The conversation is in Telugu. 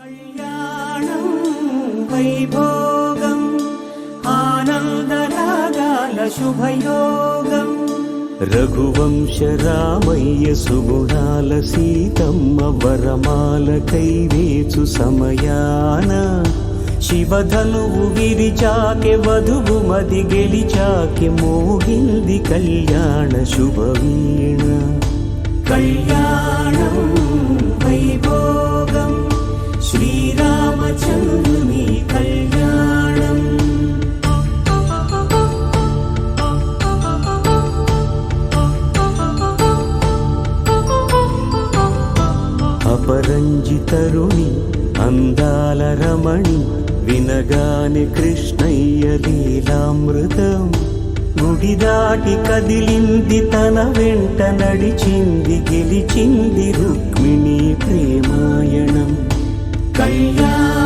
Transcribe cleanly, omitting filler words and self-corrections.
కళ్యాణం వైభోగం ఆనందరాగాల శుభయోగం రఘువంశ రామయ్య సుగుణాల సీతమ్మ వరమాల కైవేచు సమయాన శివధనువు విరిచాకె వధువు మది గెలిచాకె మోగింది కళ్యాణ శుభవీణ కళ్యాణం వైభోగం శ్రీరామచంద్రుని కళ్యాణం అపరంజితరుణి అందాల రమణి వినగానే కృష్ణయ్య లీలామృతం గుడి దాటి కదిలింది తన వెంట నడిచింది గెలిచింది రుక్మిణి ప్రేమాయణం కళ్యాణ